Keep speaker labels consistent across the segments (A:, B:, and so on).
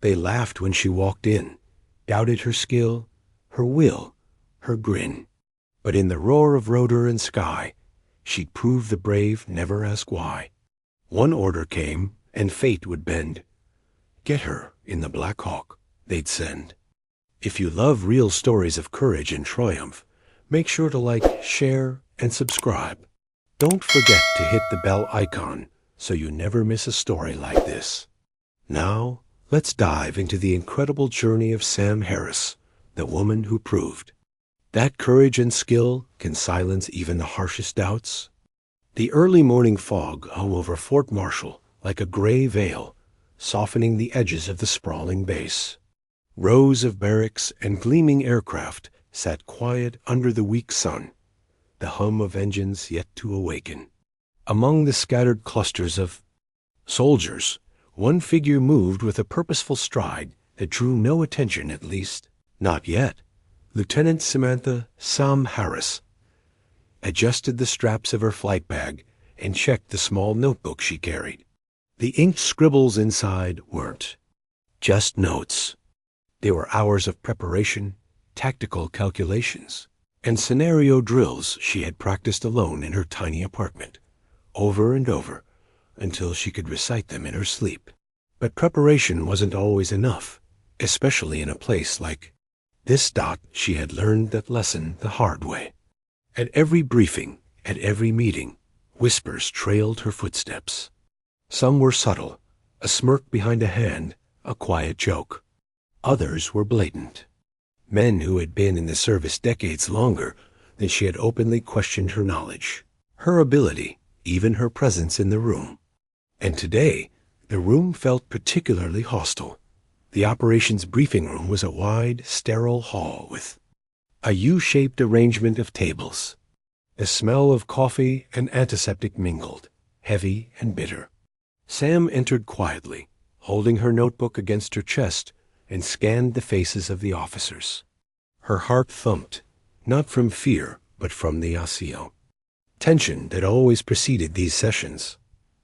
A: They laughed when she walked in, doubted her skill, her will, her grin. But in the roar of rotor and sky, she'd prove the brave never ask why. One order came, and fate would bend. Get her in the Blackhawk, they'd send. If you love real stories of courage and triumph, make sure to like, share, and subscribe. Don't forget to hit the bell icon so you never miss a story like this. Now, let's dive into the incredible journey of Sam Harris, the woman who proved that courage and skill can silence even the harshest doubts. The early morning fog hung over Fort Marshall like a gray veil, softening the edges of the sprawling base. Rows of barracks and gleaming aircraft sat quiet under the weak sun, the hum of engines yet to awaken. Among the scattered clusters of soldiers, one figure moved with a purposeful stride that drew no attention, at least not yet. Lieutenant Samantha "Sam" Harris adjusted the straps of her flight bag and checked the small notebook she carried. The inked scribbles inside weren't just notes. They were hours of preparation, tactical calculations, and scenario drills she had practiced alone in her tiny apartment, over and over, until she could recite them in her sleep. But preparation wasn't always enough, especially in a place like this. She had learned that lesson the hard way. At every briefing, at every meeting, whispers trailed her footsteps. Some were subtle, a smirk behind a hand, a quiet joke. Others were blatant. Men who had been in the service decades longer than she had openly questioned her knowledge, her ability, even her presence in the room. And today, the room felt particularly hostile. The operations briefing room was a wide, sterile hall with a U-shaped arrangement of tables. The smell of coffee and antiseptic mingled, heavy and bitter. Sam entered quietly, holding her notebook against her chest, and scanned the faces of the officers. Her heart thumped, not from fear, but from the tension that always preceded these sessions.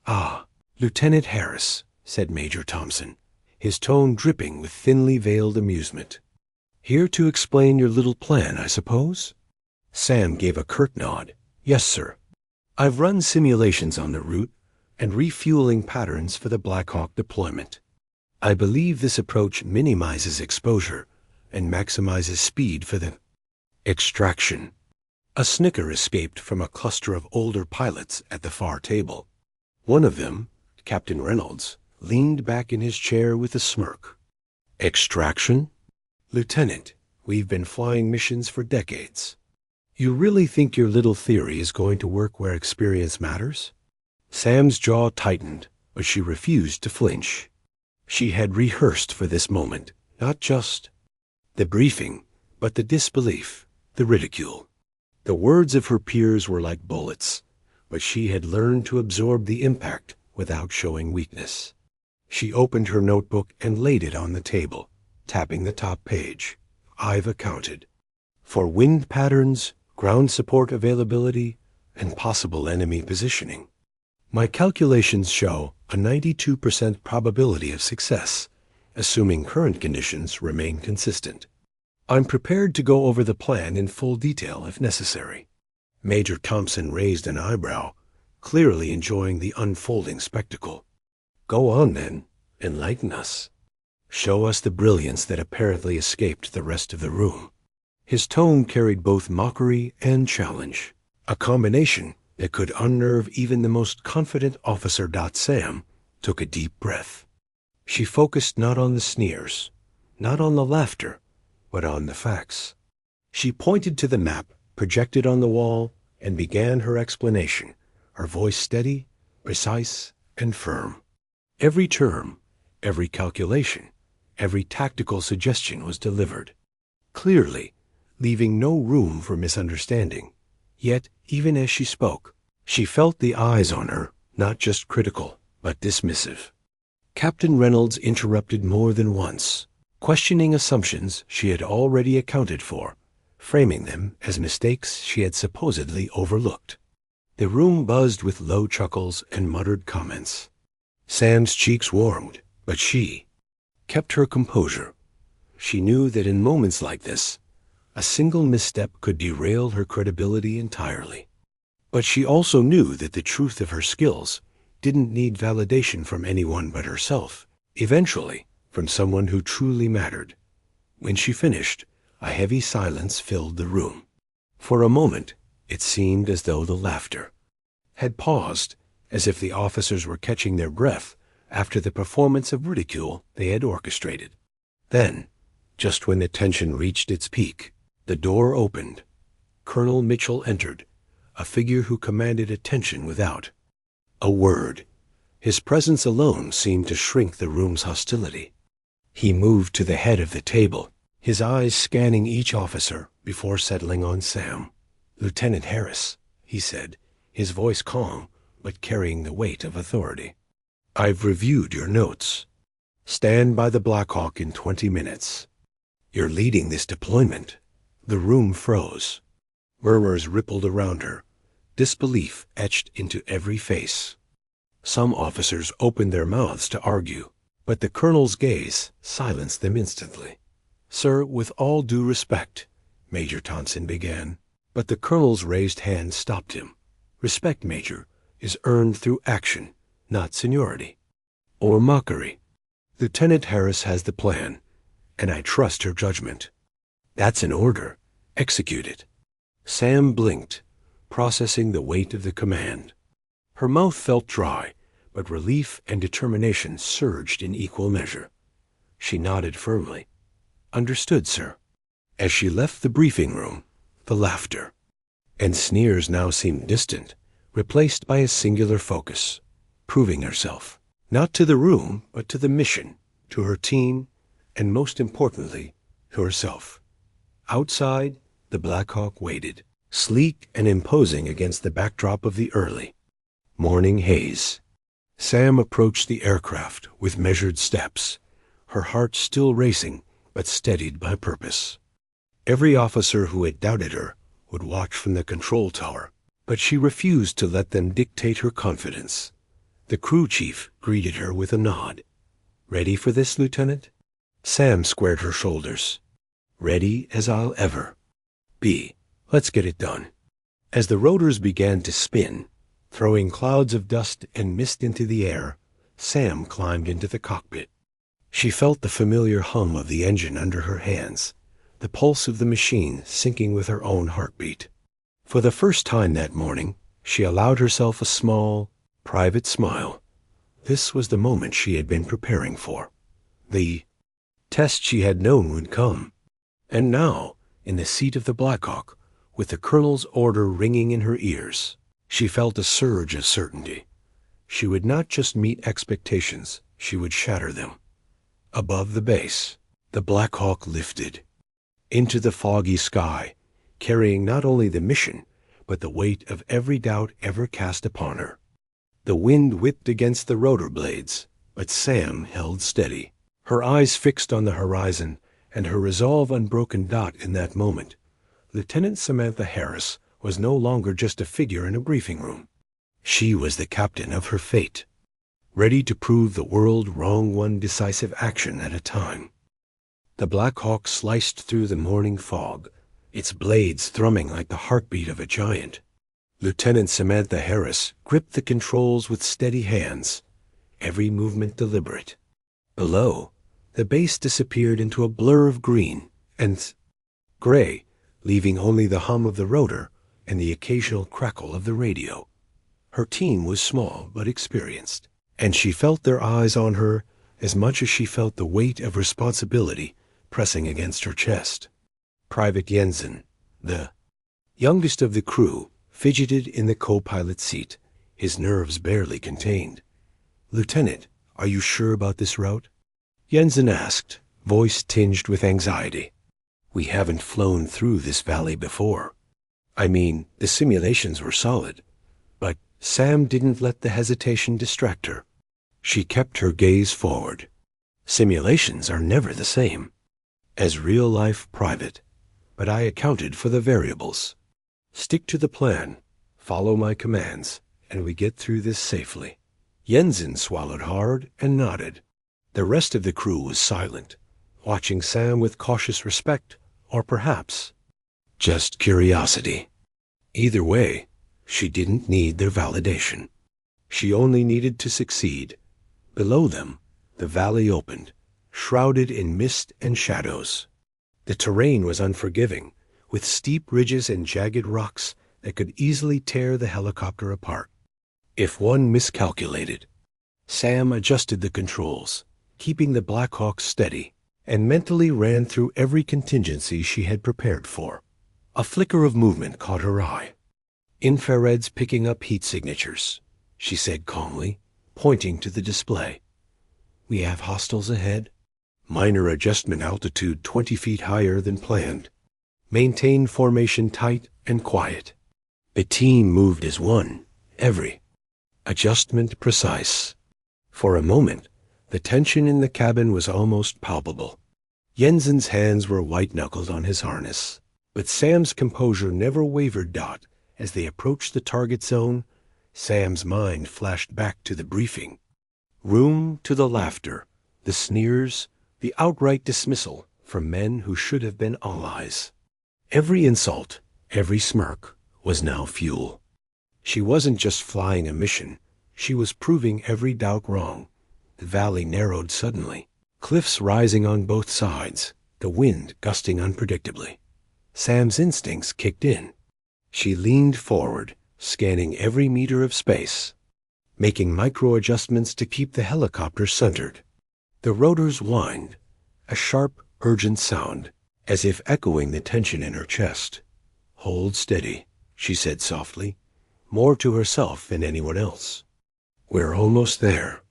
A: "Ah, Lieutenant Harris," said Major Thompson, his tone dripping with thinly veiled amusement. "Here to explain your little plan, I suppose?" Sam gave a curt nod. "Yes, sir. I've run simulations on the route and refueling patterns for the Blackhawk deployment. I believe this approach minimizes exposure and maximizes speed for the extraction." A snicker escaped from a cluster of older pilots at the far table. One of them, Captain Reynolds, leaned back in his chair with a smirk. "Extraction? Lieutenant, we've been flying missions for decades. You really think your little theory is going to work where experience matters?" Sam's jaw tightened, but she refused to flinch. She had rehearsed for this moment, not just the briefing, but the disbelief, the ridicule. The words of her peers were like bullets, but she had learned to absorb the impact without showing weakness. She opened her notebook and laid it on the table, tapping the top page. "I've accounted for wind patterns, ground support availability, and possible enemy positioning. My calculations show a 92% probability of success, assuming current conditions remain consistent. I'm prepared to go over the plan in full detail if necessary." Major Thompson raised an eyebrow, clearly enjoying the unfolding spectacle. "Go on, then. Enlighten us. Show us the brilliance that apparently escaped the rest of the room." His tone carried both mockery and challenge, a combination that could unnerve even the most confident officer. Sam took a deep breath. She focused not on the sneers, not on the laughter, but on the facts. She pointed to the map projected on the wall and began her explanation, her voice steady, precise, and firm. Every term, every calculation, every tactical suggestion was delivered, clearly, leaving no room for misunderstanding. Yet, even as she spoke, she felt the eyes on her, not just critical, but dismissive. Captain Reynolds interrupted more than once, questioning assumptions she had already accounted for, framing them as mistakes she had supposedly overlooked. The room buzzed with low chuckles and muttered comments. Sam's cheeks warmed, but she kept her composure. She knew that in moments like this, a single misstep could derail her credibility entirely. But she also knew that the truth of her skills didn't need validation from anyone but herself, eventually from someone who truly mattered. When she finished, a heavy silence filled the room. For a moment, it seemed as though the laughter had paused, as if the officers were catching their breath after the performance of ridicule they had orchestrated. Then, just when the tension reached its peak, the door opened. Colonel Mitchell entered, a figure who commanded attention without a word. His presence alone seemed to shrink the room's hostility. He moved to the head of the table, his eyes scanning each officer before settling on Sam. "Lieutenant Harris," he said, his voice calm but carrying the weight of authority. "I've reviewed your notes. Stand by the Blackhawk in 20 minutes. You're leading this deployment." The room froze. Murmurs rippled around her, disbelief etched into every face. Some officers opened their mouths to argue, but the colonel's gaze silenced them instantly. "Sir, with all due respect," Major Tonson began, but the colonel's raised hand stopped him. "Respect, Major, is earned through action, not seniority or mockery. Lieutenant Harris has the plan, and I trust her judgment. That's an order. Execute it." Sam blinked, processing the weight of the command. Her mouth felt dry, but relief and determination surged in equal measure. She nodded firmly. "Understood, sir." As she left the briefing room, the laughter and sneers now seemed distant, replaced by a singular focus, proving herself, not to the room, but to the mission, to her team, and most importantly, to herself. Outside, the Blackhawk waited, sleek and imposing against the backdrop of the early morning haze. Sam approached the aircraft with measured steps, her heart still racing but steadied by purpose. Every officer who had doubted her would watch from the control tower, but she refused to let them dictate her confidence. The crew chief greeted her with a nod. "Ready for this, Lieutenant?" Sam squared her shoulders. "Ready as I'll ever be. Let's get it done." As the rotors began to spin, throwing clouds of dust and mist into the air, Sam climbed into the cockpit. She felt the familiar hum of the engine under her hands, the pulse of the machine syncing with her own heartbeat. For the first time that morning, she allowed herself a small, private smile. This was the moment she had been preparing for. The test she had known would come. And now, in the seat of the Blackhawk, with the colonel's order ringing in her ears, she felt a surge of certainty. She would not just meet expectations, she would shatter them. Above the base, the Blackhawk lifted into the foggy sky, carrying not only the mission, but the weight of every doubt ever cast upon her. The wind whipped against the rotor blades, but Sam held steady, her eyes fixed on the horizon, and her resolve unbroken. In that moment, Lieutenant Samantha Harris was no longer just a figure in a briefing room. She was the captain of her fate, ready to prove the world wrong one decisive action at a time. The Blackhawk sliced through the morning fog, its blades thrumming like the heartbeat of a giant. Lieutenant Samantha Harris gripped the controls with steady hands, every movement deliberate. Below, the base disappeared into a blur of green and gray, leaving only the hum of the rotor and the occasional crackle of the radio. Her team was small but experienced, and she felt their eyes on her as much as she felt the weight of responsibility pressing against her chest. Private Jensen, the youngest of the crew, fidgeted in the co-pilot seat, his nerves barely contained. "Lieutenant, are you sure about this route?" Jensen asked, voice tinged with anxiety. "We haven't flown through this valley before. I mean, the simulations were solid." But Sam didn't let the hesitation distract her. She kept her gaze forward. "Simulations are never the same as real life, Private, but I accounted for the variables. Stick to the plan, follow my commands, and we get through this safely." Jensen swallowed hard and nodded. The rest of the crew was silent, watching Sam with cautious respect, or perhaps just curiosity. Either way, she didn't need their validation. She only needed to succeed. Below them, the valley opened, shrouded in mist and shadows. The terrain was unforgiving, with steep ridges and jagged rocks that could easily tear the helicopter apart. If one miscalculated, Sam adjusted the controls, keeping the Blackhawk steady, and mentally ran through every contingency she had prepared for. A flicker of movement caught her eye. "Infrared's picking up heat signatures," she said calmly, pointing to the display. "We have hostiles ahead. Minor adjustment altitude 20 feet higher than planned. Maintain formation tight and quiet." The team moved as one, every adjustment precise. For a moment, the tension in the cabin was almost palpable. Jensen's hands were white-knuckled on his harness, but Sam's composure never wavered. As they approached the target zone, Sam's mind flashed back to the briefing. Room to the laughter, the sneers, the outright dismissal from men who should have been allies. Every insult, every smirk, was now fuel. She wasn't just flying a mission, she was proving every doubt wrong. The valley narrowed suddenly, cliffs rising on both sides, the wind gusting unpredictably. Sam's instincts kicked in. She leaned forward, scanning every meter of space, making micro-adjustments to keep the helicopter centered. The rotors whined, a sharp, urgent sound, as if echoing the tension in her chest. "Hold steady," she said softly, more to herself than anyone else. "We're almost there."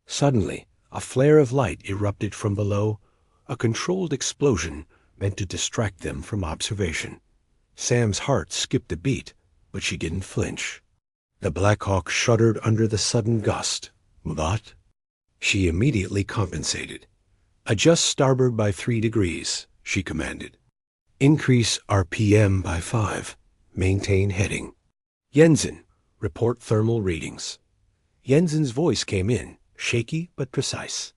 A: Suddenly, a flare of light erupted from below, a controlled explosion meant to distract them from observation. Sam's heart skipped a beat, but she didn't flinch. The Blackhawk shuddered under the sudden gust. "But?" She immediately compensated. "Adjust starboard by 3 degrees, she commanded. "Increase RPM by 5. Maintain heading. Jensen, report thermal readings." Jensen's voice came in, shaky but precise.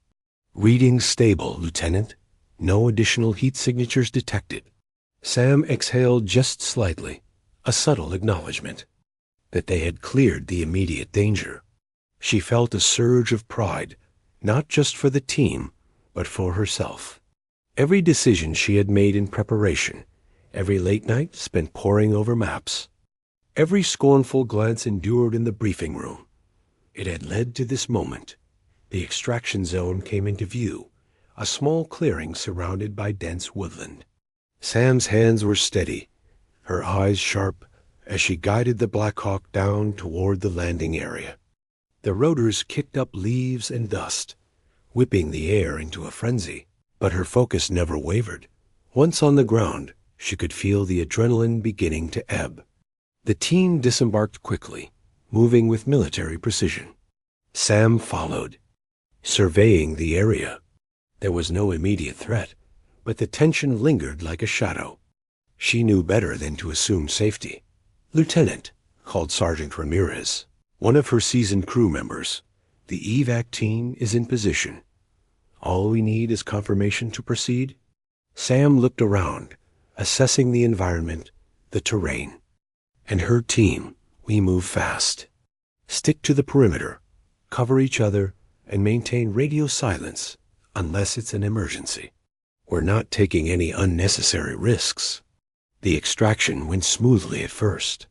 A: "Readings stable, Lieutenant. No additional heat signatures detected." Sam exhaled just slightly, a subtle acknowledgement that they had cleared the immediate danger. She felt a surge of pride, not just for the team, but for herself. Every decision she had made in preparation, every late night spent poring over maps, every scornful glance endured in the briefing room, it had led to this moment. The extraction zone came into view, a small clearing surrounded by dense woodland. Sam's hands were steady, her eyes sharp, as she guided the Blackhawk down toward the landing area. The rotors kicked up leaves and dust, whipping the air into a frenzy, but her focus never wavered. Once on the ground, she could feel the adrenaline beginning to ebb. The team disembarked quickly, moving with military precision. Sam followed, surveying the area. There was no immediate threat, but the tension lingered like a shadow. She knew better than to assume safety. "Lieutenant," called Sergeant Ramirez, one of her seasoned crew members, "the evac team is in position. All we need is confirmation to proceed." Sam looked around, assessing the environment, the terrain. "And her team, we move fast. Stick to the perimeter, cover each other, and maintain radio silence unless it's an emergency. We're not taking any unnecessary risks." The extraction went smoothly at first.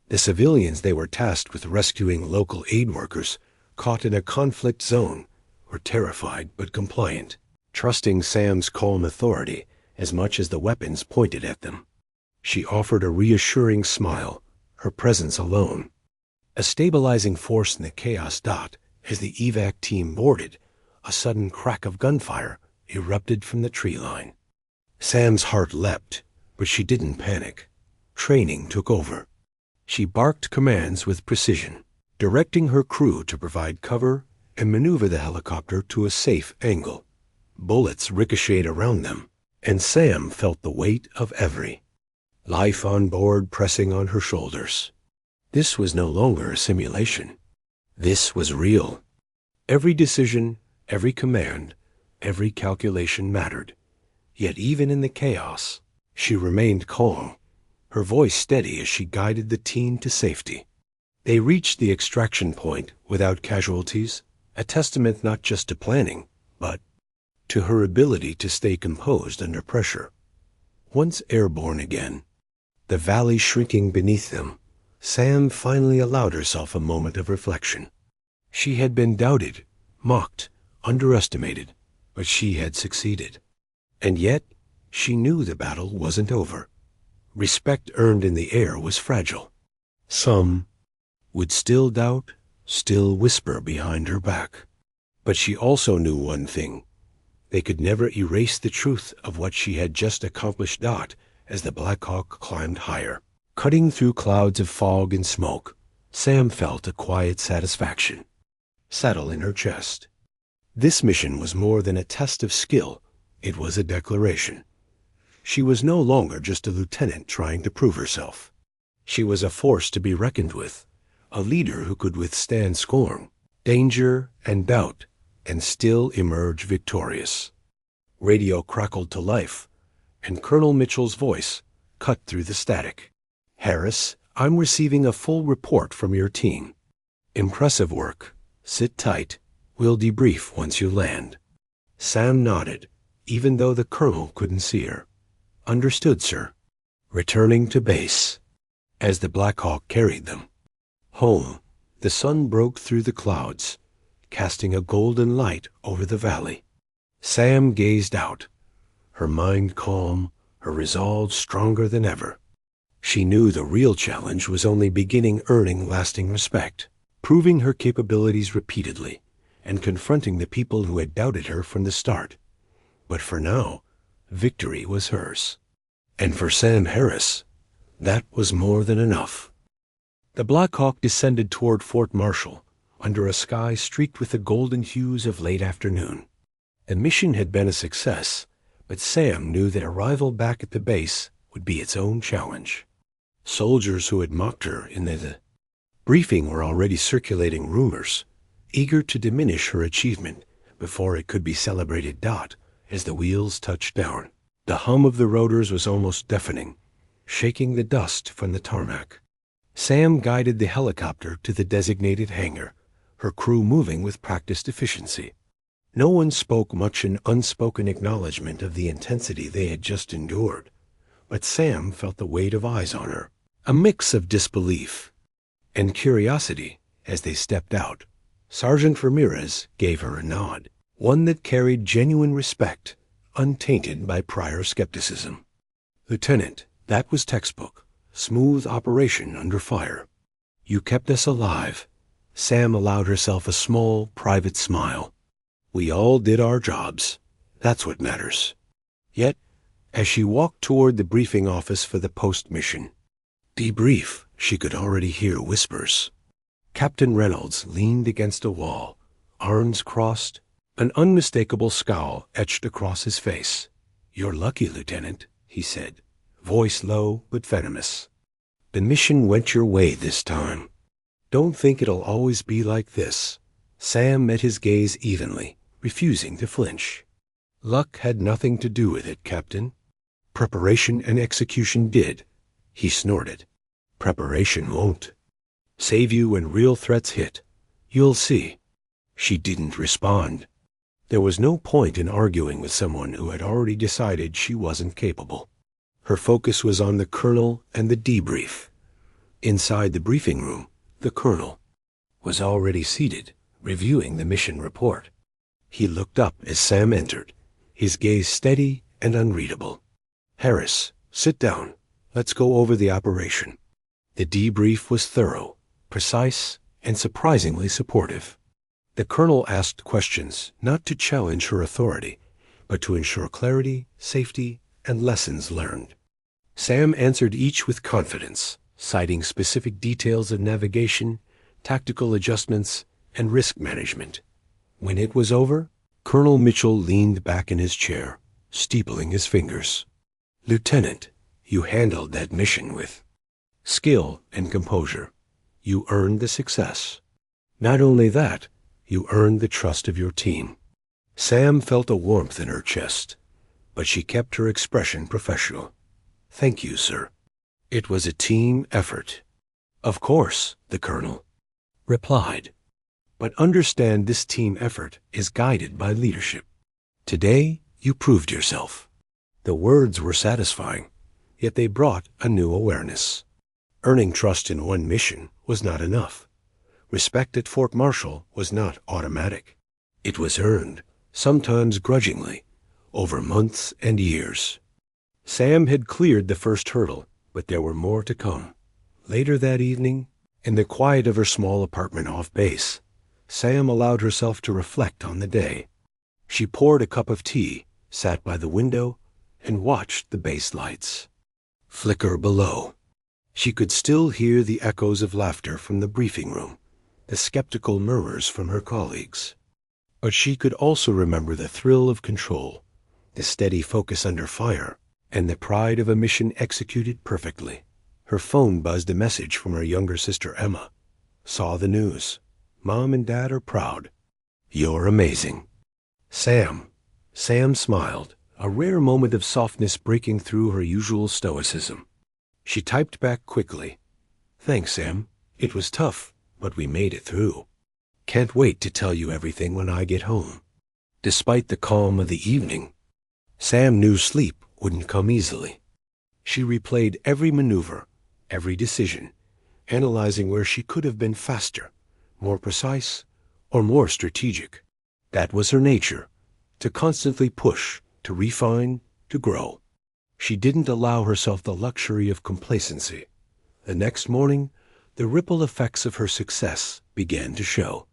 A: The civilians they were tasked with rescuing local aid workers, caught in a conflict zone, were terrified but compliant, trusting Sam's calm authority as much as the weapons pointed at them. She offered a reassuring smile, her presence alone a stabilizing force in the chaos. As the evac team boarded, a sudden crack of gunfire erupted from the tree line. Sam's heart leapt, but she didn't panic. Training took over. She barked commands with precision, directing her crew to provide cover and maneuver the helicopter to a safe angle. Bullets ricocheted around them, and Sam felt the weight of every life on board pressing on her shoulders. This was no longer a simulation. This was real. Every decision, Every command, every calculation mattered. Yet even in the chaos, she remained calm, her voice steady as she guided the team to safety. They reached the extraction point without casualties, a testament not just to planning, but to her ability to stay composed under pressure. Once airborne again, the valley shrinking beneath them, Sam finally allowed herself a moment of reflection. She had been doubted, mocked, underestimated, but she had succeeded. And yet, she knew the battle wasn't over. Respect earned in the air was fragile. Some would still doubt, still whisper behind her back. But she also knew one thing. They could never erase the truth of what she had just accomplished. As the Blackhawk climbed higher, cutting through clouds of fog and smoke, Sam felt a quiet satisfaction settle in her chest. This mission was more than a test of skill. It was a declaration. She was no longer just a lieutenant trying to prove herself. She was a force to be reckoned with, a leader who could withstand scorn, danger, and doubt, and still emerge victorious. Radio crackled to life, and Colonel Mitchell's voice cut through the static. "Harris, I'm receiving a full report from your team. Impressive work. Sit tight. We'll debrief once you land." Sam nodded, even though the colonel couldn't see her. "Understood, sir." Returning to base, as the Blackhawk carried them home, the sun broke through the clouds, casting a golden light over the valley. Sam gazed out, her mind calm, her resolve stronger than ever. She knew the real challenge was only beginning, earning lasting respect, proving her capabilities repeatedly, and confronting the people who had doubted her from the start. But for now, victory was hers. And for Sam Harris, that was more than enough. The Blackhawk descended toward Fort Marshall, under a sky streaked with the golden hues of late afternoon. The mission had been a success, but Sam knew that arrival back at the base would be its own challenge. Soldiers who had mocked her in the briefing were already circulating rumors, eager to diminish her achievement before it could be celebrated. As the wheels touched down, the hum of the rotors was almost deafening, shaking the dust from the tarmac. Sam guided the helicopter to the designated hangar, her crew moving with practiced efficiency. No one spoke much in unspoken acknowledgement of the intensity they had just endured, but Sam felt the weight of eyes on her, a mix of disbelief and curiosity as they stepped out. Sergeant Ramirez gave her a nod, one that carried genuine respect, untainted by prior skepticism. "Lieutenant, that was textbook. Smooth operation under fire. You kept us alive." Sam allowed herself a small, private smile. "We all did our jobs. That's what matters." Yet, as she walked toward the briefing office for the post-mission debrief, she could already hear whispers. Captain Reynolds leaned against a wall, arms crossed, an unmistakable scowl etched across his face. "You're lucky, Lieutenant," he said, voice low but venomous. "The mission went your way this time. Don't think it'll always be like this." Sam met his gaze evenly, refusing to flinch. "Luck had nothing to do with it, Captain. Preparation and execution did," he snorted. "Preparation won't. Save you when real threats hit. You'll see." She didn't respond. There was no point in arguing with someone who had already decided she wasn't capable. Her focus was on the colonel and the debrief. Inside the briefing room, the colonel was already seated, reviewing the mission report. He looked up as Sam entered, his gaze steady and unreadable. "Harris, sit down. Let's go over the operation." The debrief was thorough, precise, and surprisingly supportive. The colonel asked questions not to challenge her authority, but to ensure clarity, safety, and lessons learned. Sam answered each with confidence, citing specific details of navigation, tactical adjustments, and risk management. When it was over, Colonel Mitchell leaned back in his chair, steepling his fingers. "Lieutenant, you handled that mission with skill and composure. You earned the success. Not only that, you earned the trust of your team. Sam felt a warmth in her chest, but she kept her expression professional. "Thank you, sir. It was a team effort." "Of course," the colonel replied. "But understand this team effort is guided by leadership. Today, you proved yourself." The words were satisfying, yet they brought a new awareness. Earning trust in one mission was not enough. Respect at Fort Marshall was not automatic. It was earned, sometimes grudgingly, over months and years. Sam had cleared the first hurdle, but there were more to come. Later that evening, in the quiet of her small apartment off base, Sam allowed herself to reflect on the day. She poured a cup of tea, sat by the window, and watched the base lights flicker below. She could still hear the echoes of laughter from the briefing room, the skeptical murmurs from her colleagues. But she could also remember the thrill of control, the steady focus under fire, and the pride of a mission executed perfectly. Her phone buzzed a message from her younger sister Emma. "Saw the news. Mom and Dad are proud. You're amazing." Sam smiled, a rare moment of softness breaking through her usual stoicism. She typed back quickly. "Thanks, Sam. It was tough, but we made it through. Can't wait to tell you everything when I get home." Despite the calm of the evening, Sam knew sleep wouldn't come easily. She replayed every maneuver, every decision, analyzing where she could have been faster, more precise, or more strategic. That was her nature, to constantly push, to refine, to grow. She didn't allow herself the luxury of complacency. The next morning, the ripple effects of her success began to show.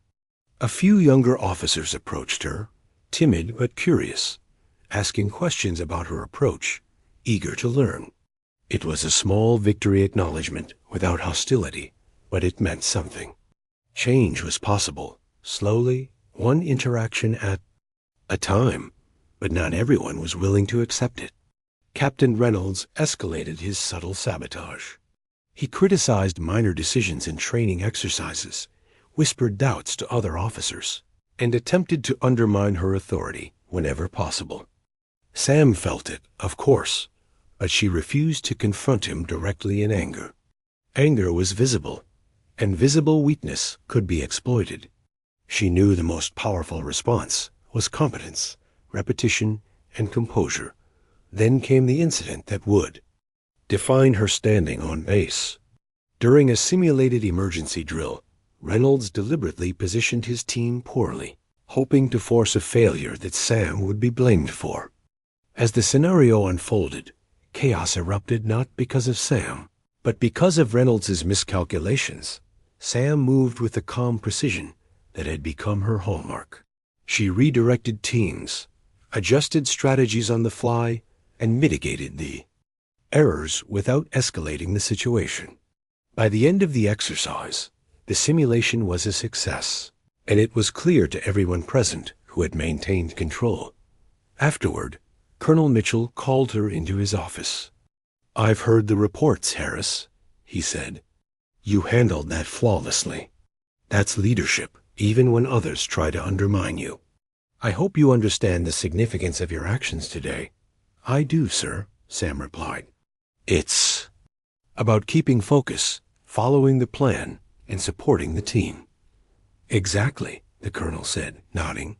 A: A few younger officers approached her, timid but curious, asking questions about her approach, eager to learn. It was a small victory acknowledgement without hostility, but it meant something. Change was possible, slowly, one interaction at a time, but not everyone was willing to accept it. Captain Reynolds escalated his subtle sabotage. He criticized minor decisions in training exercises, whispered doubts to other officers, and attempted to undermine her authority whenever possible. Sam felt it, of course, but she refused to confront him directly in anger. Anger was visible, and visible weakness could be exploited. She knew the most powerful response was competence, repetition, and composure. Then came the incident that would define her standing on base. During a simulated emergency drill, Reynolds deliberately positioned his team poorly, hoping to force a failure that Sam would be blamed for. As the scenario unfolded, chaos erupted not because of Sam, but because of Reynolds's miscalculations. Sam moved with the calm precision that had become her hallmark. She redirected teams, adjusted strategies on the fly, and mitigated the errors without escalating the situation. By the end of the exercise, the simulation was a success, and it was clear to everyone present who had maintained control. Afterward, Colonel Mitchell called her into his office. "I've heard the reports, Harris," he said. "You handled that flawlessly. That's leadership, even when others try to undermine you. I hope you understand the significance of your actions today." "I do, sir," Sam replied. "It's about keeping focus, following the plan, and supporting the team." "Exactly," the colonel said, nodding.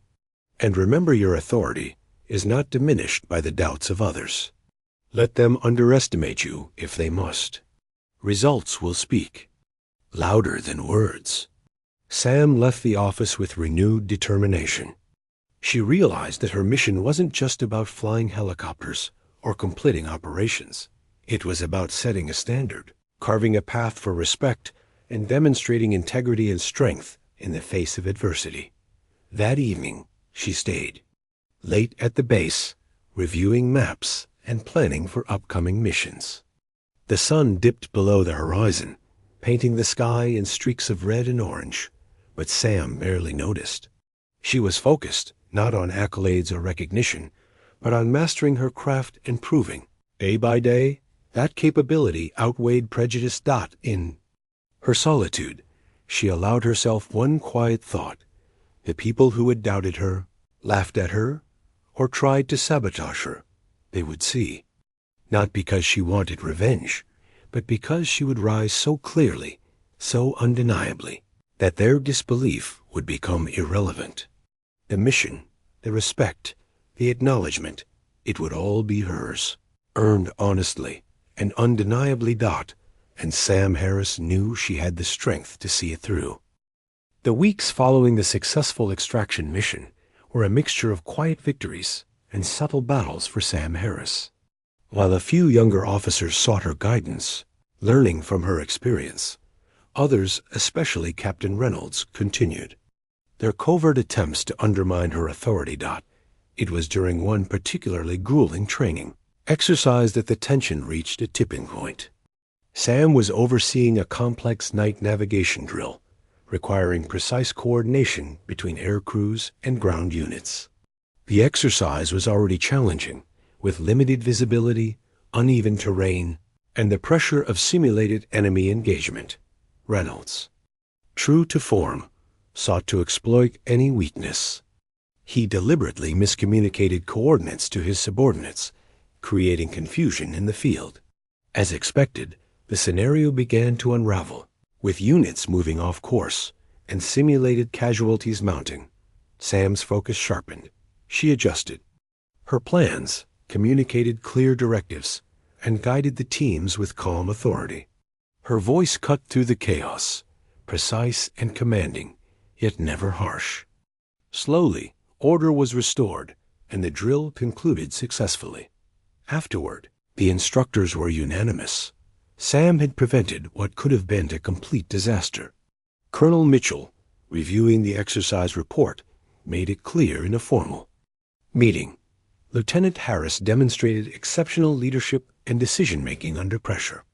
A: "And remember, your authority is not diminished by the doubts of others. Let them underestimate you if they must. Results will speak, louder than words." Sam left the office with renewed determination. She realized that her mission wasn't just about flying helicopters or completing operations. It was about setting a standard, carving a path for respect, and demonstrating integrity and strength in the face of adversity. That evening, she stayed, late at the base, reviewing maps and planning for upcoming missions. The sun dipped below the horizon, painting the sky in streaks of red and orange, but Sam barely noticed. She was focused, not on accolades or recognition, but on mastering her craft and proving, day by day, that capability outweighed prejudice. In her solitude, she allowed herself one quiet thought. The people who had doubted her laughed at her, or tried to sabotage her, they would see. Not because she wanted revenge, but because she would rise so clearly, so undeniably, that their disbelief would become irrelevant. The mission, the respect, the acknowledgement, it would all be hers, earned honestly and undeniably. And Sam Harris knew she had the strength to see it through. The weeks following the successful extraction mission were a mixture of quiet victories and subtle battles for Sam Harris. While a few younger officers sought her guidance, learning from her experience, others, especially Captain Reynolds, continued their covert attempts to undermine her authority. It was during one particularly grueling training exercise that the tension reached a tipping point. Sam was overseeing a complex night navigation drill, requiring precise coordination between air crews and ground units. The exercise was already challenging, with limited visibility, uneven terrain, and the pressure of simulated enemy engagement. Reynolds, true to form, sought to exploit any weakness. He deliberately miscommunicated coordinates to his subordinates, creating confusion in the field. As expected, the scenario began to unravel, with units moving off course and simulated casualties mounting. Sam's focus sharpened. She adjusted. Her plans communicated clear directives and guided the teams with calm authority. Her voice cut through the chaos, precise and commanding, yet never harsh. Slowly, order was restored, and the drill concluded successfully. Afterward, the instructors were unanimous. Sam had prevented what could have been a complete disaster. Colonel Mitchell, reviewing the exercise report, made it clear in a formal meeting. Lieutenant Harris demonstrated exceptional leadership and decision-making under pressure.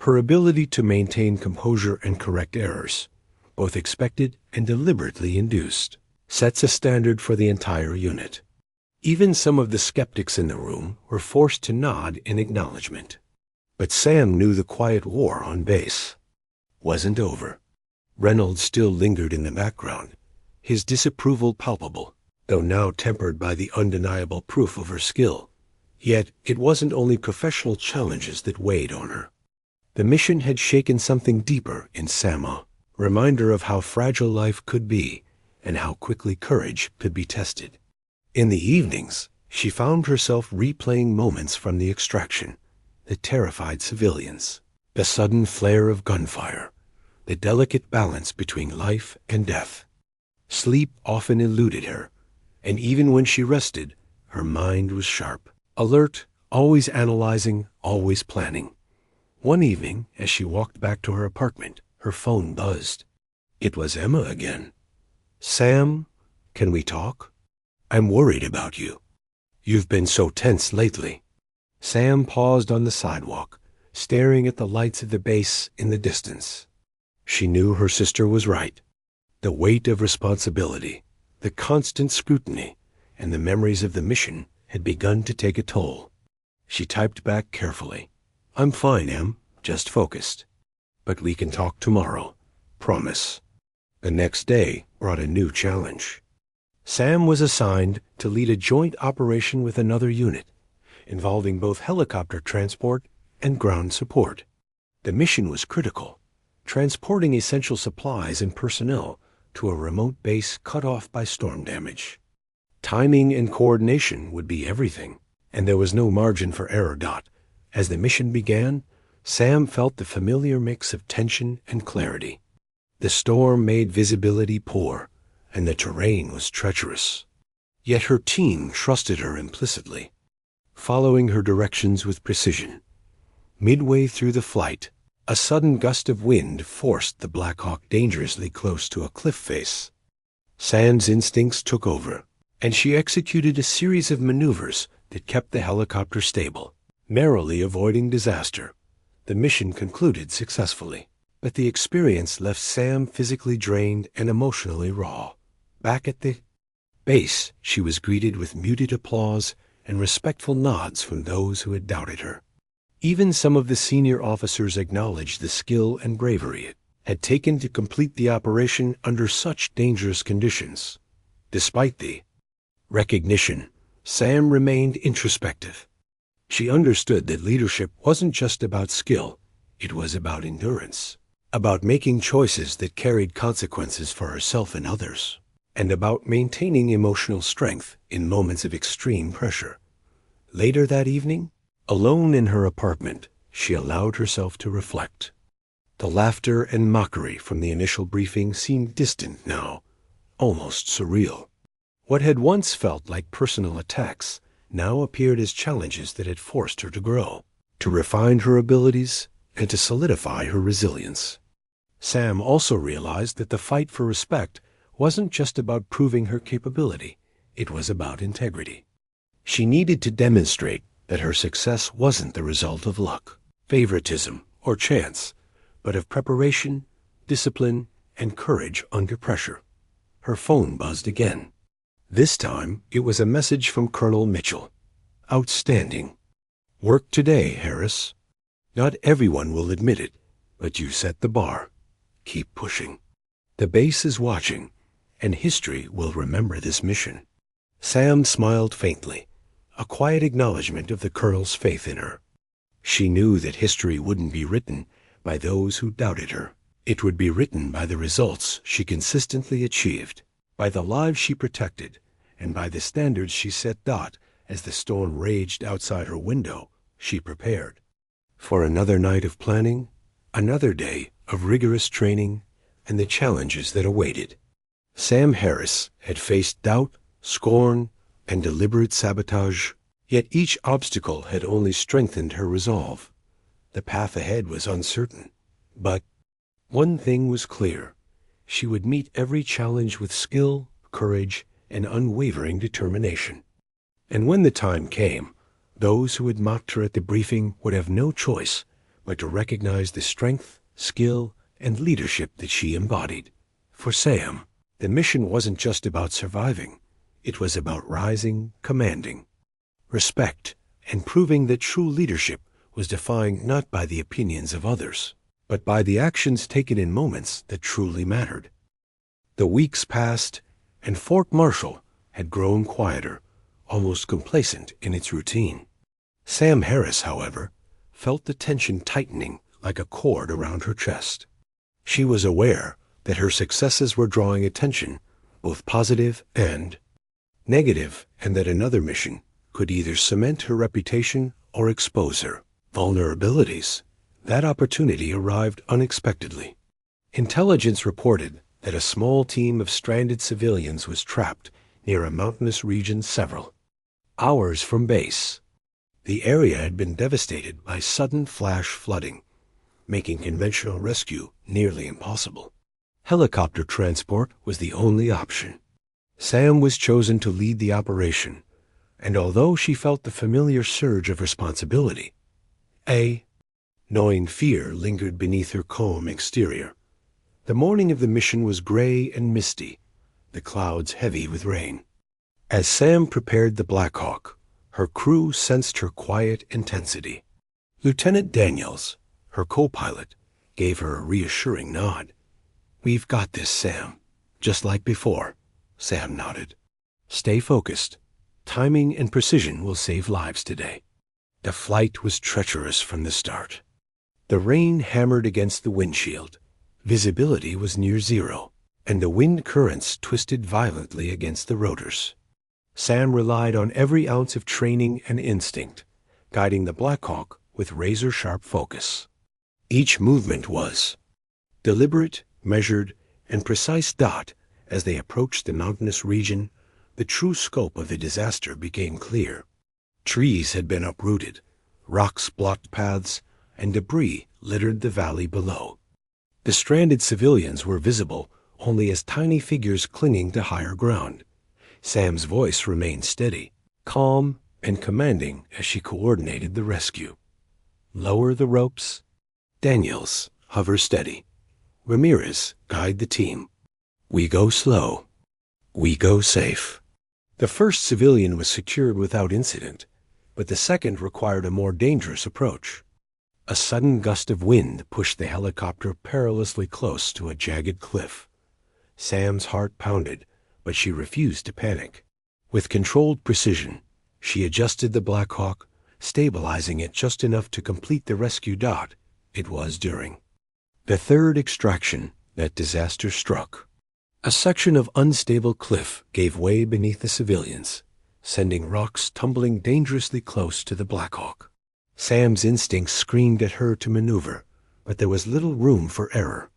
A: Her ability to maintain composure and correct errors, both expected and deliberately induced, sets a standard for the entire unit. Even some of the skeptics in the room were forced to nod in acknowledgement. But Sam knew the quiet war on base wasn't over. Reynolds still lingered in the background, his disapproval palpable, though now tempered by the undeniable proof of her skill. Yet it wasn't only professional challenges that weighed on her. The mission had shaken something deeper in Sam, reminder of how fragile life could be and how quickly courage could be tested. In the evenings, she found herself replaying moments from the extraction that terrified civilians. The sudden flare of gunfire, the delicate balance between life and death. Sleep often eluded her, and even when she rested, her mind was sharp, alert, always analyzing, always planning. One evening, as she walked back to her apartment, her phone buzzed. It was Emma again. "Sam, can we talk? I'm worried about you. You've been so tense lately." Sam paused on the sidewalk, staring at the lights of the base in the distance. She knew her sister was right. The weight of responsibility, the constant scrutiny, and the memories of the mission had begun to take a toll. She typed back carefully. "I'm fine, Em, just focused. But we can talk tomorrow. Promise." The next day brought a new challenge. Sam was assigned to lead a joint operation with another unit, involving both helicopter transport and ground support. The mission was critical, transporting essential supplies and personnel to a remote base cut off by storm damage. Timing and coordination would be everything, and there was no margin for error. As the mission began, Sam felt the familiar mix of tension and clarity. The storm made visibility poor, and the terrain was treacherous. Yet her team trusted her implicitly, following her directions with precision. Midway through the flight, a sudden gust of wind forced the Blackhawk dangerously close to a cliff face. Sam's instincts took over, and she executed a series of maneuvers that kept the helicopter stable, narrowly avoiding disaster. The mission concluded successfully, but the experience left Sam physically drained and emotionally raw. Back at the base, she was greeted with muted applause and respectful nods from those who had doubted her. Even some of the senior officers acknowledged the skill and bravery it had taken to complete the operation under such dangerous conditions. Despite the recognition, Sam remained introspective. She understood that leadership wasn't just about skill, it was about endurance, about making choices that carried consequences for herself and others, and about maintaining emotional strength in moments of extreme pressure. Later that evening, alone in her apartment, she allowed herself to reflect. The laughter and mockery from the initial briefing seemed distant now, almost surreal. What had once felt like personal attacks now appeared as challenges that had forced her to grow, to refine her abilities, and to solidify her resilience. Sam also realized that the fight for respect wasn't just about proving her capability, it was about integrity. She needed to demonstrate that her success wasn't the result of luck, favoritism, or chance, but of preparation, discipline, and courage under pressure. Her phone buzzed again. This time, it was a message from Colonel Mitchell. Outstanding. Work today, Harris. Not everyone will admit it, but you set the bar. Keep pushing. The base is watching, and history will remember this mission. Sam smiled faintly, a quiet acknowledgement of the colonel's faith in her. She knew that history wouldn't be written by those who doubted her. It would be written by the results she consistently achieved, by the lives she protected, and by the standards she set. As the storm raged outside her window, she prepared for another night of planning, another day of rigorous training, and the challenges that awaited. Sam Harris had faced doubt, scorn, and deliberate sabotage, yet each obstacle had only strengthened her resolve. The path ahead was uncertain, but one thing was clear. She would meet every challenge with skill, courage, and unwavering determination. And when the time came, those who had mocked her at the briefing would have no choice but to recognize the strength, skill, and leadership that she embodied. For Sam, the mission wasn't just about surviving. It was about rising, commanding respect, and proving that true leadership was defined not by the opinions of others, but by the actions taken in moments that truly mattered. The weeks passed, and Fort Marshall had grown quieter, almost complacent in its routine. Sam Harris, however, felt the tension tightening like a cord around her chest. She was aware that her successes were drawing attention, both positive and negative, and that another mission could either cement her reputation or expose her vulnerabilities. That opportunity arrived unexpectedly. Intelligence reported that a small team of stranded civilians was trapped near a mountainous region several hours from base. The area had been devastated by sudden flash flooding, making conventional rescue nearly impossible. Helicopter transport was the only option. Sam was chosen to lead the operation, and although she felt the familiar surge of responsibility, a gnawing fear lingered beneath her calm exterior. The morning of the mission was gray and misty, the clouds heavy with rain. As Sam prepared the Blackhawk, her crew sensed her quiet intensity. Lieutenant Daniels, her co-pilot, gave her a reassuring nod. "We've got this, Sam. Just like before." Sam nodded. "Stay focused. Timing and precision will save lives today." The flight was treacherous from the start. The rain hammered against the windshield. Visibility was near zero, and the wind currents twisted violently against the rotors. Sam relied on every ounce of training and instinct, guiding the Blackhawk with razor-sharp focus. Each movement was deliberate, measured, and precise. As they approached the mountainous region, the true scope of the disaster became clear. Trees had been uprooted, rocks blocked paths, and debris littered the valley below. The stranded civilians were visible only as tiny figures clinging to higher ground. Sam's voice remained steady, calm, and commanding as she coordinated the rescue. "Lower the ropes. Daniels, hover steady. Ramirez, guide the team. We go slow. We go safe." The first civilian was secured without incident, but the second required a more dangerous approach. A sudden gust of wind pushed the helicopter perilously close to a jagged cliff. Sam's heart pounded, but she refused to panic. With controlled precision, she adjusted the Blackhawk, stabilizing it just enough to complete the rescue dot. It was during the third extraction that disaster struck. A section of unstable cliff gave way beneath the civilians, sending rocks tumbling dangerously close to the Blackhawk. Sam's instincts screamed at her to maneuver, but there was little room for error.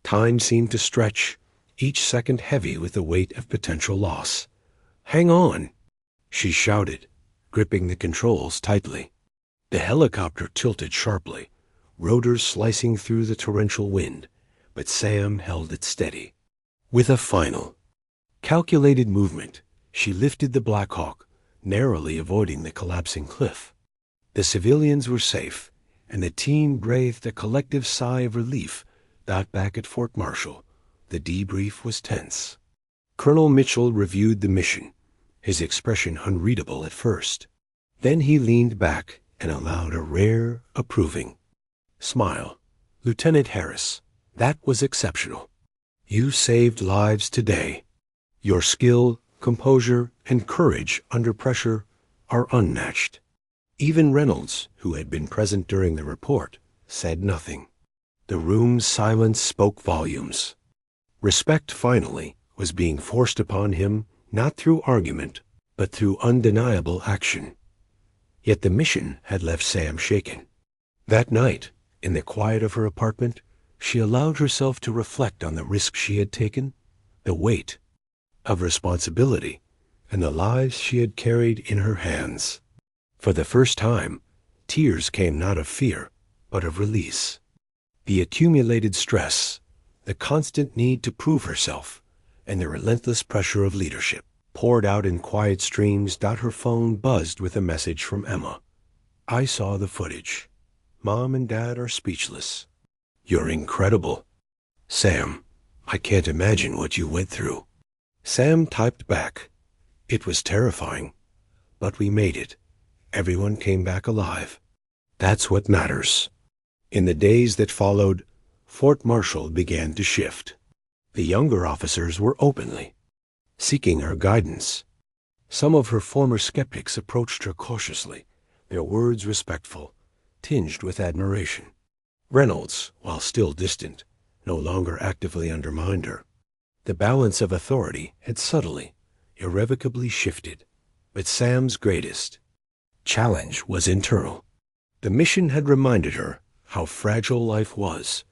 A: Time seemed to stretch, each second heavy with the weight of potential loss. "Hang on!" she shouted, gripping the controls tightly. The helicopter tilted sharply, rotors slicing through the torrential wind, but Sam held it steady. With a final, calculated movement, she lifted the Blackhawk, narrowly avoiding the collapsing cliff. The civilians were safe, and the team breathed a collective sigh of relief that back at Fort Marshall, the debrief was tense. Colonel Mitchell reviewed the mission, his expression unreadable at first. Then he leaned back and allowed a rare, approving smile. "Lieutenant Harris, that was exceptional. You saved lives today. Your skill, composure, and courage under pressure are unmatched." Even Reynolds, who had been present during the report, said nothing. The room's silence spoke volumes. Respect, finally, was being forced upon him, not through argument, but through undeniable action. Yet the mission had left Sam shaken. That night, in the quiet of her apartment, she allowed herself to reflect on the risk she had taken, the weight of responsibility, and the lives she had carried in her hands. For the first time, tears came not of fear, but of release. The accumulated stress, the constant need to prove herself, and the relentless pressure of leadership poured out in quiet streams. Her phone buzzed with a message from Emma. "I saw the footage. Mom and Dad are speechless. You're incredible. Sam, I can't imagine what you went through." Sam typed back, "It was terrifying, but we made it. Everyone came back alive. That's what matters." In the days that followed, Fort Marshall began to shift. The younger officers were openly seeking her guidance. Some of her former skeptics approached her cautiously, their words respectful, tinged with admiration. Reynolds, while still distant, no longer actively undermined her. The balance of authority had subtly, irrevocably shifted, but Sam's greatest challenge was internal. The mission had reminded her how fragile life was,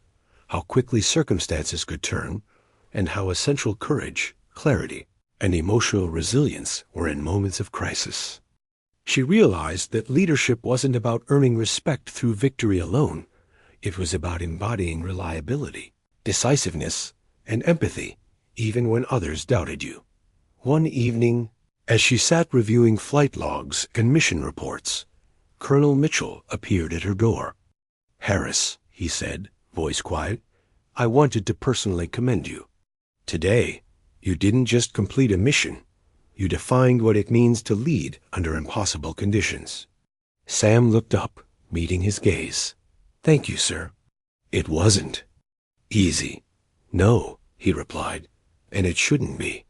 A: how quickly circumstances could turn, and how essential courage, clarity, and emotional resilience were in moments of crisis. She realized that leadership wasn't about earning respect through victory alone. It was about embodying reliability, decisiveness, and empathy, even when others doubted you. One evening, as she sat reviewing flight logs and mission reports, Colonel Mitchell appeared at her door. "Harris," he said, voice quiet, "I wanted to personally commend you. Today, you didn't just complete a mission. You defined what it means to lead under impossible conditions." Sam looked up, meeting his gaze. "Thank you, sir." "It wasn't easy." "No," he replied, "and it shouldn't be.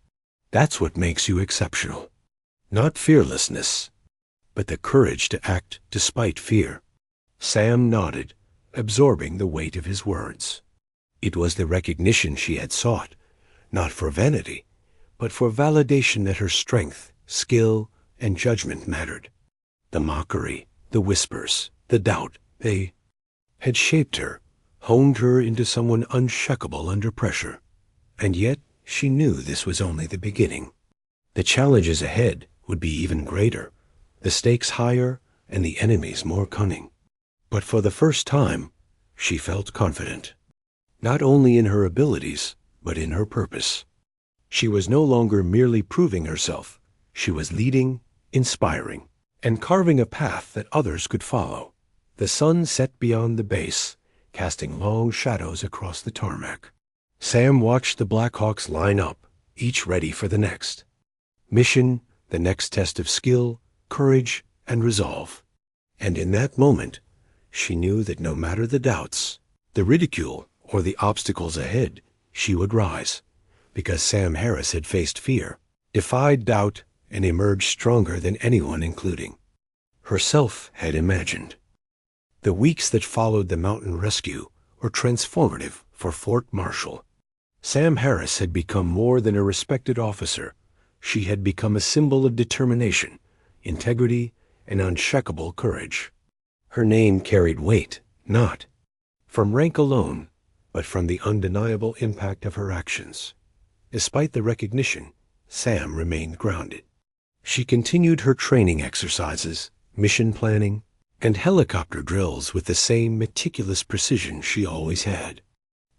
A: That's what makes you exceptional. Not fearlessness, but the courage to act despite fear." Sam nodded, absorbing the weight of his words. It was the recognition she had sought, not for vanity, but for validation that her strength, skill, and judgment mattered. The mockery, the whispers, the doubt, they had shaped her, honed her into someone unshakable under pressure. And yet she knew this was only the beginning. The challenges ahead would be even greater, the stakes higher, and the enemies more cunning. But for the first time, she felt confident, not only in her abilities, but in her purpose. She was no longer merely proving herself. She was leading, inspiring, and carving a path that others could follow. The sun set beyond the base, casting long shadows across the tarmac. Sam watched the Blackhawks line up, each ready for the next mission, the next test of skill, courage, and resolve. And in that moment, she knew that no matter the doubts, the ridicule, or the obstacles ahead, she would rise, because Sam Harris had faced fear, defied doubt, and emerged stronger than anyone, including herself, had imagined. The weeks that followed the mountain rescue were transformative for Fort Marshall. Sam Harris had become more than a respected officer. She had become a symbol of determination, integrity, and unshakable courage. Her name carried weight, not from rank alone, but from the undeniable impact of her actions. Despite the recognition, Sam remained grounded. She continued her training exercises, mission planning, and helicopter drills with the same meticulous precision she always had.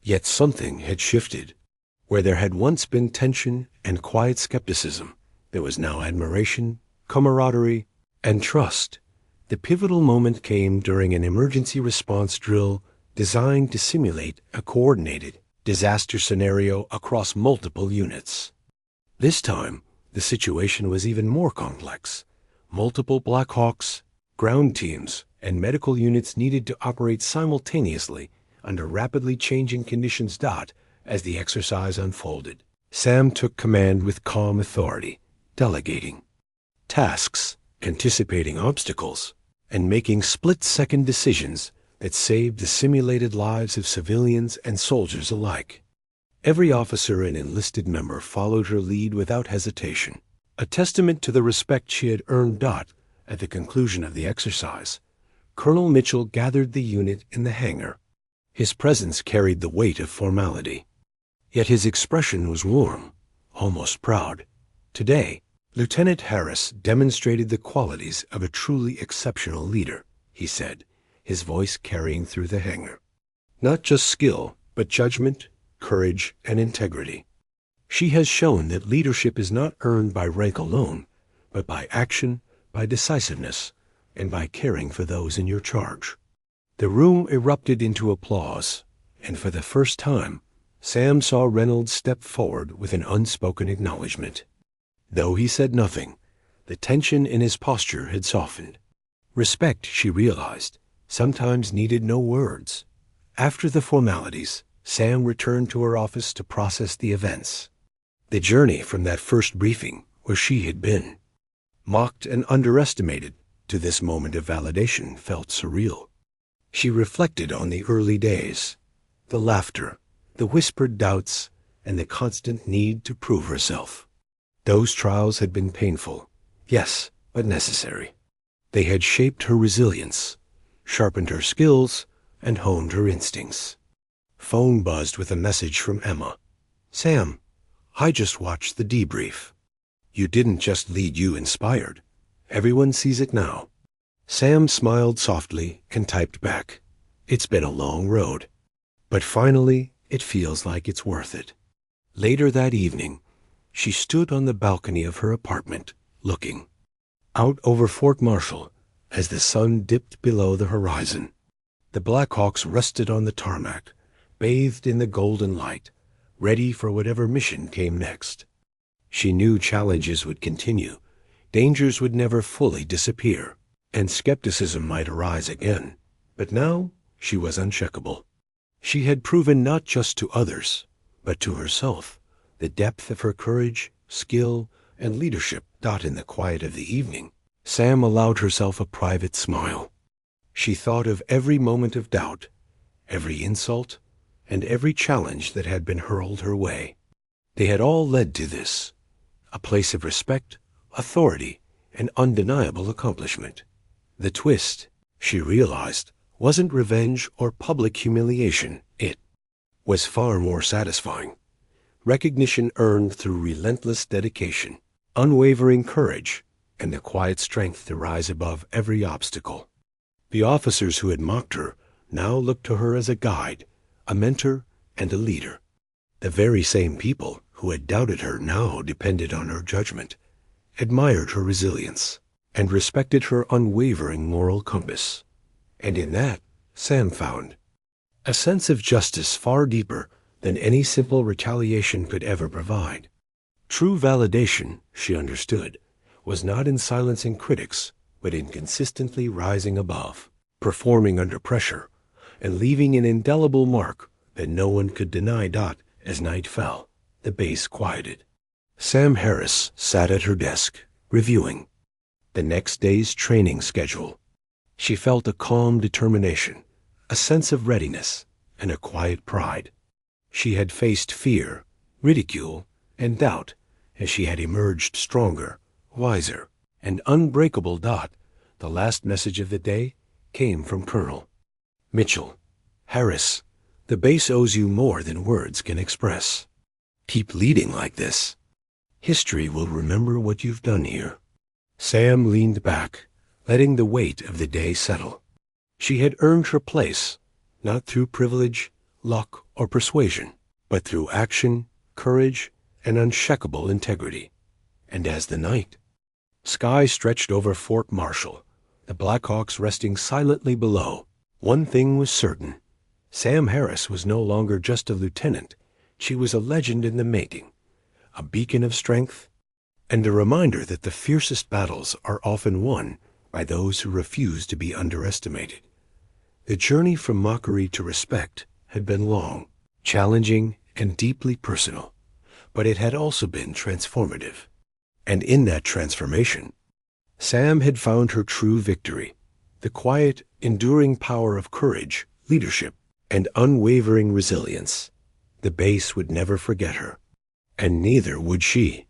A: Yet something had shifted. Where there had once been tension and quiet skepticism, there was now admiration, camaraderie, and trust. The pivotal moment came during an emergency response drill designed to simulate a coordinated disaster scenario across multiple units. This time, the situation was even more complex. Multiple Blackhawks, ground teams, and medical units needed to operate simultaneously under rapidly changing conditions. As the exercise unfolded, Sam took command with calm authority, delegating tasks, anticipating obstacles, and making split-second decisions that saved the simulated lives of civilians and soldiers alike. Every officer and enlisted member followed her lead without hesitation, a testament to the respect she had earned. At the conclusion of the exercise, Colonel Mitchell gathered the unit in the hangar. His presence carried the weight of formality. Yet his expression was warm, almost proud. Today, Lieutenant Harris demonstrated the qualities of a truly exceptional leader, he said, his voice carrying through the hangar. Not just skill, but judgment, courage, and integrity. She has shown that leadership is not earned by rank alone, but by action, by decisiveness, and by caring for those in your charge. The room erupted into applause, and for the first time, Sam saw Reynolds step forward with an unspoken acknowledgement. Though he said nothing, the tension in his posture had softened. Respect, she realized, sometimes needed no words. After the formalities, Sam returned to her office to process the events. The journey from that first briefing, where she had been mocked and underestimated, to this moment of validation felt surreal. She reflected on the early days, the laughter, the whispered doubts, and the constant need to prove herself. Those trials had been painful, yes, but necessary. They had shaped her resilience, sharpened her skills, and honed her instincts. Phone buzzed with a message from Emma. "Sam, I just watched the debrief. You didn't just lead, you inspired. Everyone sees it now." Sam smiled softly and typed back, "It's been a long road, but finally it feels like it's worth it." Later that evening, she stood on the balcony of her apartment, looking out over Fort Marshall as the sun dipped below the horizon. The Blackhawks rested on the tarmac, bathed in the golden light, ready for whatever mission came next. She knew challenges would continue, dangers would never fully disappear, and skepticism might arise again. But now she was unshakable. She had proven not just to others, but to herself, the depth of her courage, skill, and leadership. In the quiet of the evening, Sam allowed herself a private smile. She thought of every moment of doubt, every insult, and every challenge that had been hurled her way. They had all led to this, a place of respect, authority, and undeniable accomplishment. The twist, she realized, wasn't revenge or public humiliation. It was far more satisfying. Recognition earned through relentless dedication, unwavering courage, and the quiet strength to rise above every obstacle. The officers who had mocked her now looked to her as a guide, a mentor, and a leader. The very same people who had doubted her now depended on her judgment, admired her resilience, and respected her unwavering moral compass. And in that, Sam found a sense of justice far deeper than any simple retaliation could ever provide. True validation, she understood, was not in silencing critics, but in consistently rising above, performing under pressure, and leaving an indelible mark that no one could deny. As night fell, the base quieted. Sam Harris sat at her desk, reviewing the next day's training schedule. She felt a calm determination, a sense of readiness, and a quiet pride. She had faced fear, ridicule, and doubt as she had emerged stronger, wiser, and unbreakable. The last message of the day came from Colonel Mitchell. Harris, the base owes you more than words can express. Keep leading like this. History will remember what you've done here. Sam leaned back, letting the weight of the day settle. She had earned her place, not through privilege, luck, or persuasion, but through action, courage, and unshakable integrity. And as the night sky stretched over Fort Marshall, the Blackhawks resting silently below, one thing was certain. Sam Harris was no longer just a lieutenant. She was a legend in the making, a beacon of strength, and a reminder that the fiercest battles are often won by those who refuse to be underestimated. The journey from mockery to respect had been long, challenging, and deeply personal, but it had also been transformative. And in that transformation, Sam had found her true victory, the quiet, enduring power of courage, leadership, and unwavering resilience. The base would never forget her, and neither would she.